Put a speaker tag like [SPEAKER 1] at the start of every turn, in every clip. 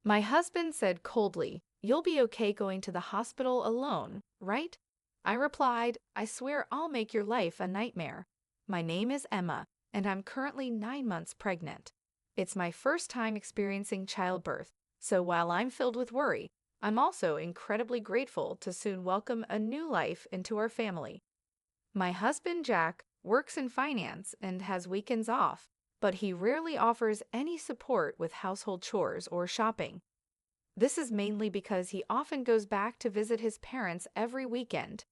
[SPEAKER 1] My husband said coldly, "You'll be okay going to the hospital alone, right?" I replied, "I swear I'll make your life a nightmare. My name is Emma, and I'm currently 9 months pregnant. It's my first time experiencing childbirth, so while I'm filled with worry, I'm also incredibly grateful to soon welcome a new life into our family." My husband Jack works in finance and has weekends off, but he rarely offers any support with household chores or shopping. This is mainly because he often goes back to visit his parents every weekend.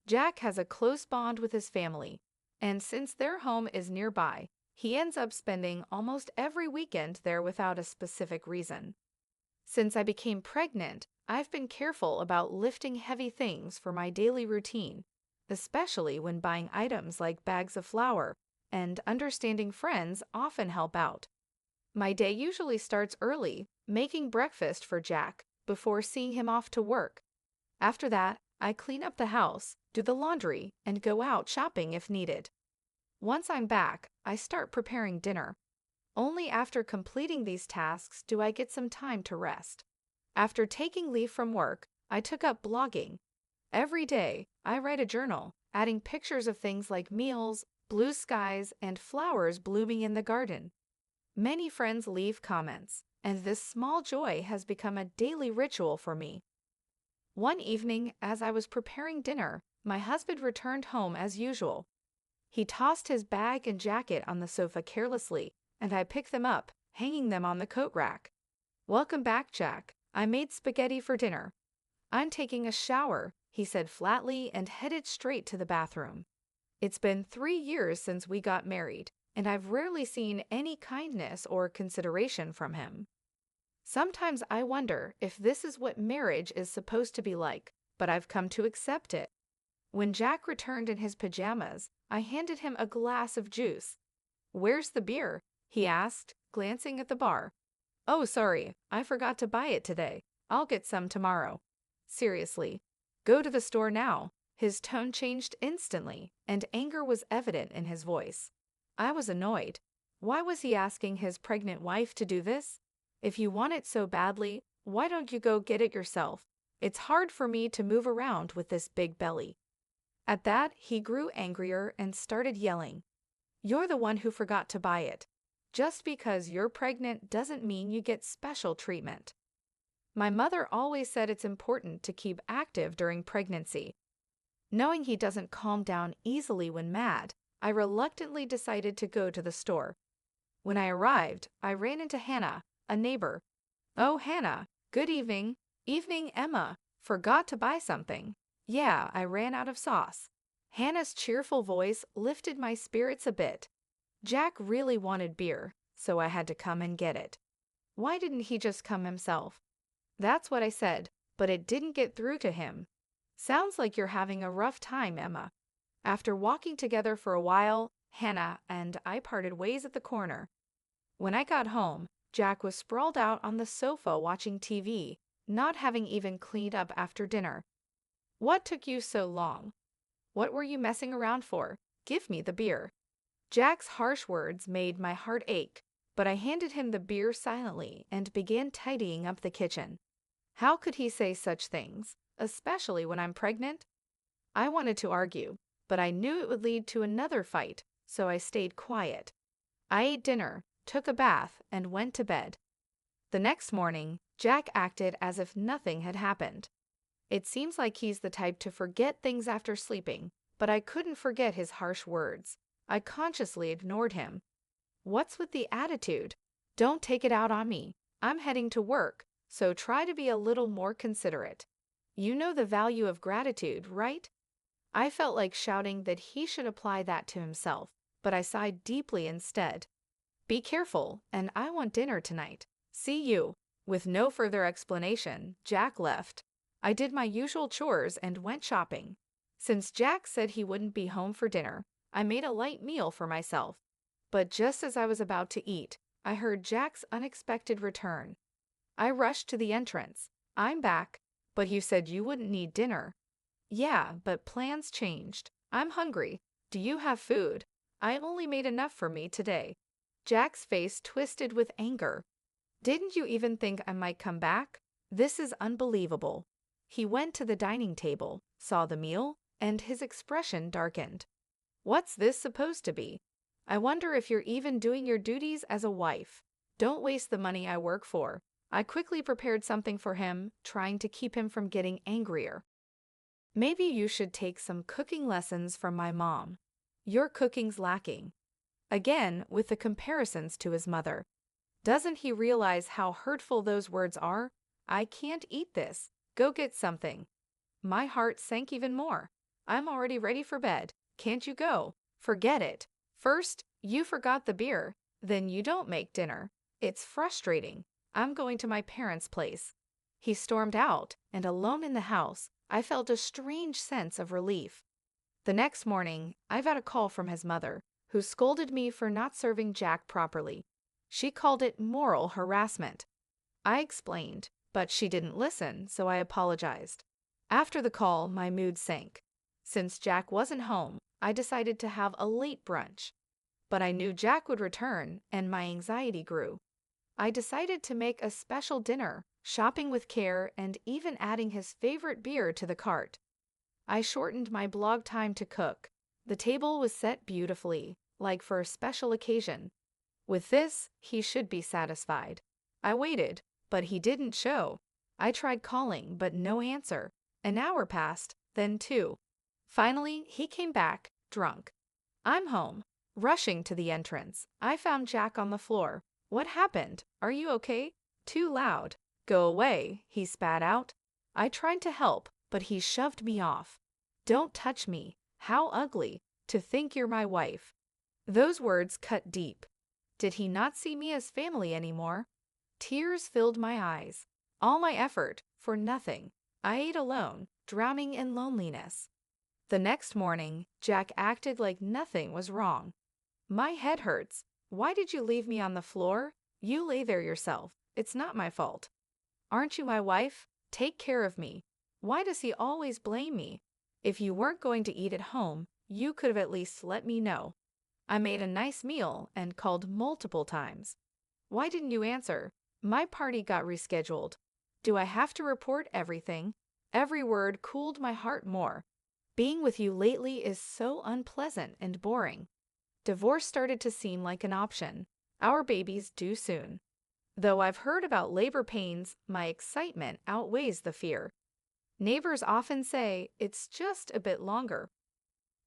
[SPEAKER 1] Jack has a close bond with his family, and since their home is nearby, he ends up spending almost every weekend there without a specific reason. Since I became pregnant, I've been careful about lifting heavy things for my daily routine, especially when buying items like bags of flour, and understanding friends often help out. My day usually starts early, making breakfast for Jack before seeing him off to work. After that, I clean up the house, do the laundry, and go out shopping if needed. Once I'm back, I start preparing dinner. Only after completing these tasks do I get some time to rest. After taking leave from work, I took up blogging. Every day, I write a journal, adding pictures of things like meals, blue skies, and flowers blooming in the garden. Many friends leave comments, and this small joy has become a daily ritual for me. One evening, as I was preparing dinner, my husband returned home as usual. He tossed his bag and jacket on the sofa carelessly, and I picked them up, hanging them on the coat rack. "Welcome back, Jack. I made spaghetti for dinner." "I'm taking a shower," he said flatly and headed straight to the bathroom. It's been 3 years since we got married, and I've rarely seen any kindness or consideration from him. Sometimes I wonder if this is what marriage is supposed to be like, but I've come to accept it. When Jack returned in his pajamas, I handed him a glass of juice. "Where's the beer?" he asked, glancing at the bar. "Oh, sorry, I forgot to buy it today. I'll get some tomorrow." "Seriously, go to the store now." His tone changed instantly, and anger was evident in his voice. I was annoyed. Why was he asking his pregnant wife to do this? If you want it so badly, why don't you go get it yourself? It's hard for me to move around with this big belly. At that, he grew angrier and started yelling. "You're the one who forgot to buy it. Just because you're pregnant doesn't mean you get special treatment." My mother always said it's important to keep active during pregnancy. Knowing he doesn't calm down easily when mad, I reluctantly decided to go to the store. When I arrived, I ran into Hannah, a neighbor. "Oh, Hannah, good evening." "Evening, Emma. Forgot to buy something." "Yeah, I ran out of sauce." Hannah's cheerful voice lifted my spirits a bit. Jack really wanted beer, so I had to come and get it. Why didn't he just come himself? That's what I said, but it didn't get through to him. "Sounds like you're having a rough time, Emma." After walking together for a while, Hannah and I parted ways at the corner. When I got home, Jack was sprawled out on the sofa watching TV, not having even cleaned up after dinner. "What took you so long? What were you messing around for? Give me the beer." Jack's harsh words made my heart ache, but I handed him the beer silently and began tidying up the kitchen. How could he say such things, especially when I'm pregnant? I wanted to argue, but I knew it would lead to another fight, so I stayed quiet. I ate dinner, took a bath, and went to bed. The next morning, Jack acted as if nothing had happened. It seems like he's the type to forget things after sleeping, but I couldn't forget his harsh words. I consciously ignored him. What's with the attitude? Don't take it out on me. I'm heading to work, so try to be a little more considerate. You know the value of gratitude, right? I felt like shouting that he should apply that to himself, but I sighed deeply instead. "Be careful, and I want dinner tonight. See you." With no further explanation, Jack left. I did my usual chores and went shopping. Since Jack said he wouldn't be home for dinner, I made a light meal for myself. But just as I was about to eat, I heard Jack's unexpected return. I rushed to the entrance. "I'm back, but you said you wouldn't need dinner." "Yeah, but plans changed. I'm hungry. Do you have food? I only made enough for me today." Jack's face twisted with anger. Didn't you even think I might come back? This is unbelievable." He went to the dining table, saw the meal, and his expression darkened. "What's this supposed to be? I wonder if you're even doing your duties as a wife. Don't waste the money I work for." I quickly prepared something for him, trying to keep him from getting angrier. "Maybe you should take some cooking lessons from my mom. Your cooking's lacking." Again, with the comparisons to his mother. Doesn't he realize how hurtful those words are? "I can't eat this. Go get something." My heart sank even more. "I'm already ready for bed. Can't you go?" "Forget it. First, you forgot the beer. Then you don't make dinner. It's frustrating. I'm going to my parents' place." He stormed out, and alone in the house, I felt a strange sense of relief. The next morning, I got a call from his mother, who scolded me for not serving Jack properly. She called it moral harassment. I explained, but she didn't listen, so I apologized. After the call, my mood sank. Since Jack wasn't home, I decided to have a late brunch. But I knew Jack would return, and my anxiety grew. I decided to make a special dinner, shopping with care and even adding his favorite beer to the cart. I shortened my blog time to cook. The table was set beautifully, like for a special occasion. With this, he should be satisfied. I waited, but he didn't show. I tried calling, but no answer. An hour passed, then 2. Finally, he came back, drunk. "I'm home." Rushing to the entrance, I found Jack on the floor. "What happened? Are you okay?" "Too loud." "Go away," he spat out. I tried to help, but he shoved me off. "Don't touch me. How ugly. To think you're my wife." Those words cut deep. Did he not see me as family anymore? Tears filled my eyes. All my effort for nothing. I ate alone, drowning in loneliness. The next morning, Jack acted like nothing was wrong. "My head hurts. Why did you leave me on the floor? You lay there yourself. It's not my fault." "Aren't you my wife? Take care of me." Why does he always blame me? If you weren't going to eat at home, you could have at least let me know. I made a nice meal and called multiple times. Why didn't you answer? My party got rescheduled. Do I have to report everything? Every word cooled my heart more. Being with you lately is so unpleasant and boring. Divorce started to seem like an option. Our baby's due soon. Though I've heard about labor pains, my excitement outweighs the fear. Neighbors often say it's just a bit longer.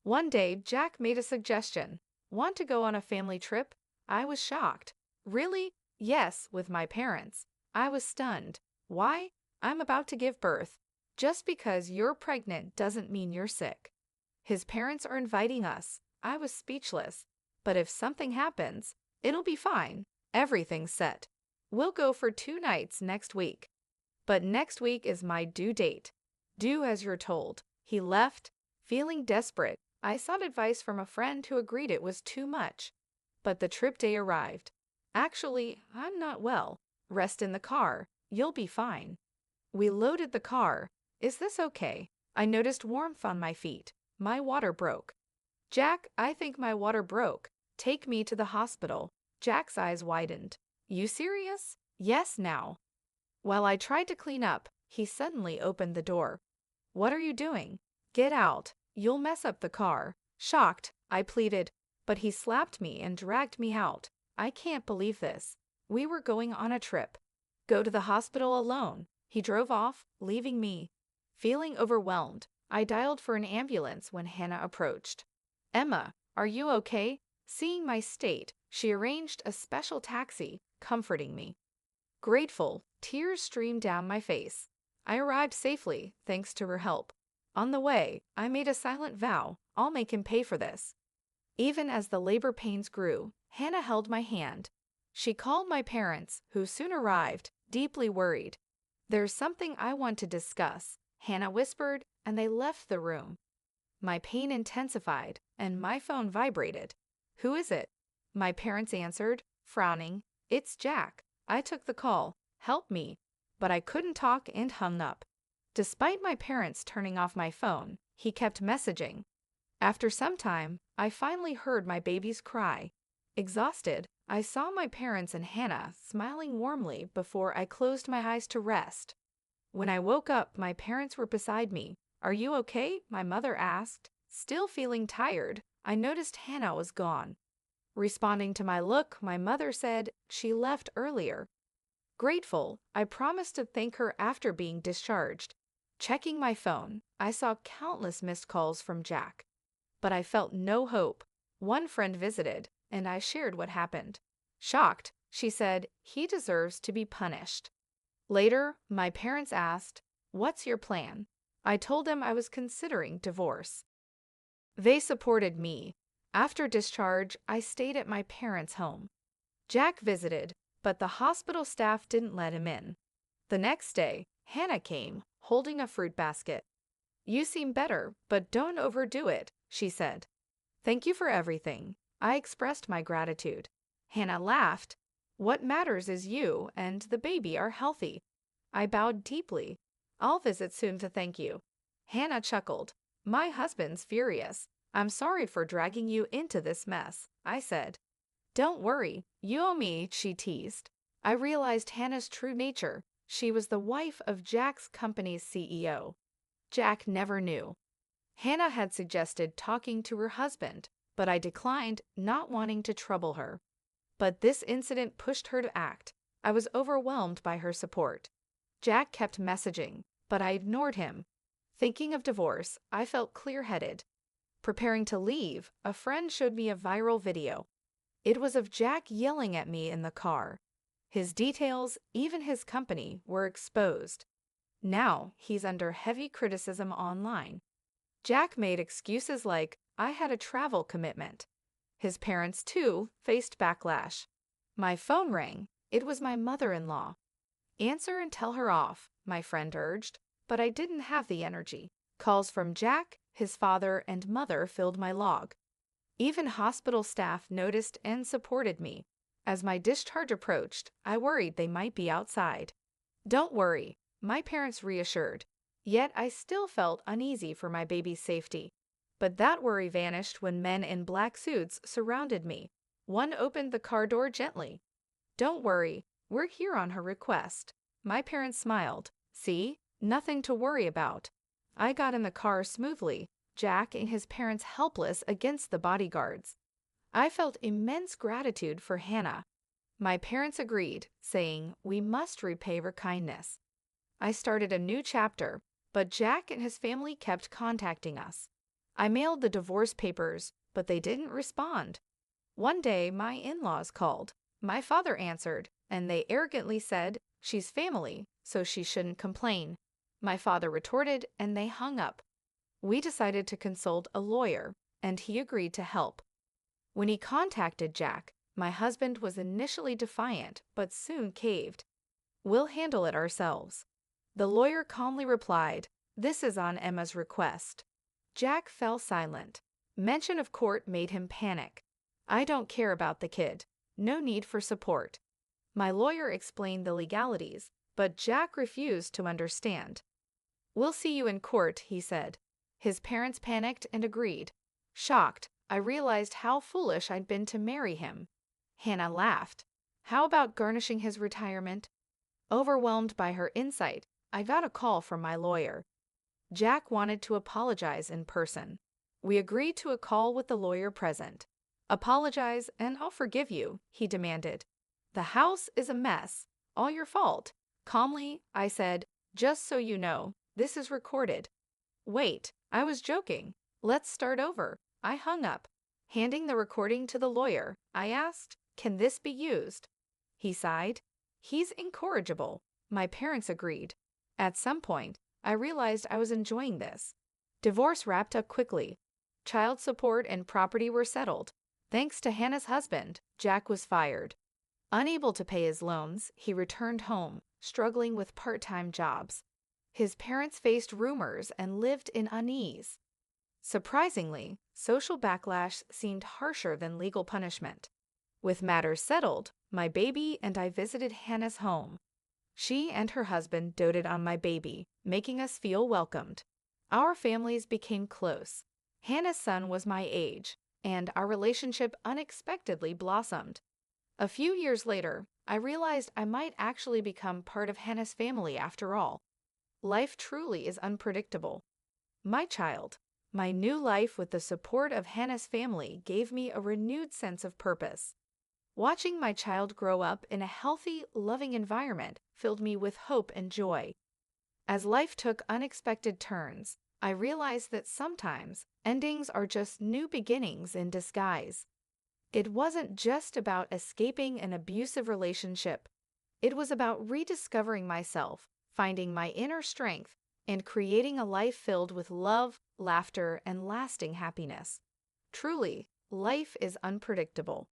[SPEAKER 1] One day, Jack made a suggestion. "Want to go on a family trip?" I was shocked. "Really?" "Yes, with my parents." I was stunned. "Why?" "I'm about to give birth. Just because you're pregnant doesn't mean you're sick." His parents are inviting us. I was speechless. "But if something happens, it'll be fine. Everything's set. We'll go for 2 nights next week." But next week is my due date. Do as you're told. He left. Feeling desperate, I sought advice from a friend who agreed it was too much. But the trip day arrived. "Actually, I'm not well. Rest in the car. You'll be fine." We loaded the car. "Is this okay?" I noticed warmth on my feet. My water broke. "Jack, I think my water broke. Take me to the hospital." Jack's eyes widened. "You serious?" "Yes, now." While I tried to clean up, he suddenly opened the door. "What are you doing?" "Get out. You'll mess up the car." Shocked, I pleaded, but he slapped me and dragged me out. "I can't believe this. We were going on a trip." "Go to the hospital alone." He drove off, leaving me. Feeling overwhelmed, I dialed for an ambulance when Hannah approached. "Emma, are you okay?" Seeing my state, she arranged a special taxi, comforting me. Grateful, tears streamed down my face. I arrived safely, thanks to her help. On the way, I made a silent vow, I'll make him pay for this. Even as the labor pains grew, Hannah held my hand. She called my parents, who soon arrived, deeply worried. "There's something I want to discuss," Hannah whispered, and they left the room. My pain intensified, and my phone vibrated. "Who is it?" My parents answered, frowning. "It's Jack." I took the call. "Help me." But I couldn't talk and hung up. Despite my parents turning off my phone, he kept messaging. After some time, I finally heard my baby's cry. Exhausted, I saw my parents and Hannah smiling warmly before I closed my eyes to rest. When I woke up, my parents were beside me. "Are you okay?" my mother asked. Still feeling tired, I noticed Hannah was gone. Responding to my look, my mother said she left earlier. Grateful, I promised to thank her after being discharged. Checking my phone, I saw countless missed calls from Jack. But I felt no hope. One friend visited, and I shared what happened. Shocked, she said, "He deserves to be punished." Later, my parents asked, "What's your plan?" I told them I was considering divorce. They supported me. After discharge, I stayed at my parents' home. Jack visited, but the hospital staff didn't let him in. The next day, Hannah came, holding a fruit basket. "You seem better, but don't overdo it," she said. "Thank you for everything." I expressed my gratitude. Hannah laughed. "What matters is you and the baby are healthy." I bowed deeply. "I'll visit soon to thank you." Hannah chuckled. "My husband's furious. I'm sorry for dragging you into this mess," I said. "Don't worry, you owe me," she teased. I realized Hannah's true nature. She was the wife of Jack's company's CEO. Jack never knew. Hannah had suggested talking to her husband, but I declined, not wanting to trouble her. But this incident pushed her to act. I was overwhelmed by her support. Jack kept messaging, but I ignored him. Thinking of divorce, I felt clear-headed. Preparing to leave, a friend showed me a viral video. It was of Jack yelling at me in the car. His details, even his company, were exposed. Now he's under heavy criticism online. Jack made excuses like, "I had a travel commitment." His parents, too, faced backlash. My phone rang. It was my mother-in-law. "Answer and tell her off," my friend urged, but I didn't have the energy. Calls from Jack, his father, and mother filled my log. Even hospital staff noticed and supported me. As my discharge approached, I worried they might be outside. "Don't worry," my parents reassured. Yet I still felt uneasy for my baby's safety. But that worry vanished when men in black suits surrounded me. One opened the car door gently. "Don't worry, we're here on her request." My parents smiled. "See? Nothing to worry about." I got in the car smoothly, Jack and his parents helpless against the bodyguards. I felt immense gratitude for Hannah. My parents agreed, saying, "We must repay her kindness." I started a new chapter, but Jack and his family kept contacting us. I mailed the divorce papers, but they didn't respond. One day, my in-laws called. My father answered, and they arrogantly said, "She's family, so she shouldn't complain." My father retorted, and they hung up. We decided to consult a lawyer, and he agreed to help. When he contacted Jack, my husband was initially defiant, but soon caved. "We'll handle it ourselves." The lawyer calmly replied, "This is on Emma's request." Jack fell silent. Mention of court made him panic. "I don't care about the kid. No need for support." My lawyer explained the legalities, but Jack refused to understand. "We'll see you in court," he said. His parents panicked and agreed. Shocked, I realized how foolish I'd been to marry him. Hannah laughed. "How about garnishing his retirement?" Overwhelmed by her insight, I got a call from my lawyer. Jack wanted to apologize in person. We agreed to a call with the lawyer present. "Apologize and I'll forgive you," he demanded. "The house is a mess. All your fault." Calmly, I said, "Just so you know, this is recorded." "Wait, I was joking. Let's start over." I hung up. Handing the recording to the lawyer, I asked, "Can this be used?" He sighed. "He's incorrigible." My parents agreed. At some point, I realized I was enjoying this. Divorce wrapped up quickly. Child support and property were settled. Thanks to Hannah's husband, Jack was fired. Unable to pay his loans, he returned home, struggling with part-time jobs. His parents faced rumors and lived in unease. Surprisingly, social backlash seemed harsher than legal punishment. With matters settled, my baby and I visited Hannah's home. She and her husband doted on my baby, making us feel welcomed. Our families became close. Hannah's son was my age, and our relationship unexpectedly blossomed. A few years later, I realized I might actually become part of Hannah's family after all. Life truly is unpredictable. My child, my new life with the support of Hannah's family gave me a renewed sense of purpose. Watching my child grow up in a healthy, loving environment filled me with hope and joy. As life took unexpected turns, I realized that sometimes endings are just new beginnings in disguise. It wasn't just about escaping an abusive relationship. It was about rediscovering myself, finding my inner strength, and creating a life filled with love, laughter, and lasting happiness. Truly, life is unpredictable.